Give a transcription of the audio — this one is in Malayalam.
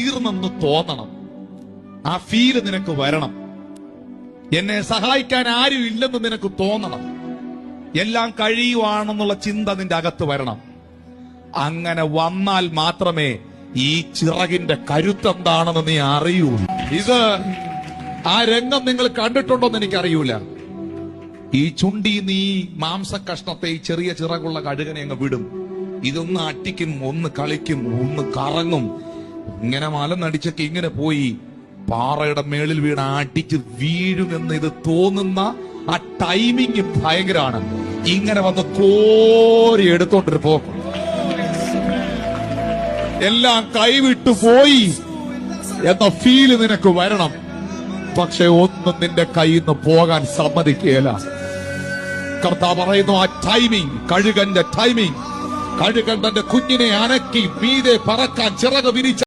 തീർന്നെന്ന് തോന്നണം. ആ ഫീല് നിനക്ക് വരണം. എന്നെ സഹായിക്കാൻ ആരും ഇല്ലെന്ന് നിനക്ക് തോന്നണം. എല്ലാം കഴിയുവാണെന്നുള്ള ചിന്ത നിന്റെ അകത്ത് വരണം. അങ്ങനെ വന്നാൽ മാത്രമേ ഈ ചിറകിന്റെ കരുത്തെന്താണെന്ന് നീ അറിയൂ. ഇത് ആ രംഗം നിങ്ങൾ കണ്ടിട്ടുണ്ടോ എന്ന് എനിക്കറിയൂല. ഈ ചുണ്ടി നീ മാംസക്കഷ്ണത്തെ ഈ ചെറിയ ചിറകുള്ള കഴുകനെ അങ്ങ് വിടും. ഇതൊന്ന് അട്ടിക്കും, ഒന്ന് കളിക്കും, ഒന്ന് കറങ്ങും. ഇങ്ങനെ മലനടിച്ചൊക്കെ ഇങ്ങനെ പോയി പാറയുടെ മേളിൽ വീണ് അടിച്ച് വീഴുമെന്ന് ഇത് തോന്നുന്ന ആ ടൈമിങ് ഭയങ്കരമാണ്. ഇങ്ങനെ വന്ന് കോരി എടുത്തോണ്ടൊരു പോക്കും. എല്ലാം കൈവിട്ടു പോയി എന്ന ഫീല് നിനക്ക് വരണം. പക്ഷെ ഒന്നും നിന്റെ കയ്യിൽ നിന്ന് പോകാൻ സമ്മതിക്കുകയില്ല. കർത്താവ് പറയുന്നു, ആ ടൈമിങ്, കഴുകന്റെ ടൈമിങ്, കഴുകൻ തന്റെ കുഞ്ഞിനെ അനക്കി മീതെ പറക്കാൻ ചിറക് വിരിച്ച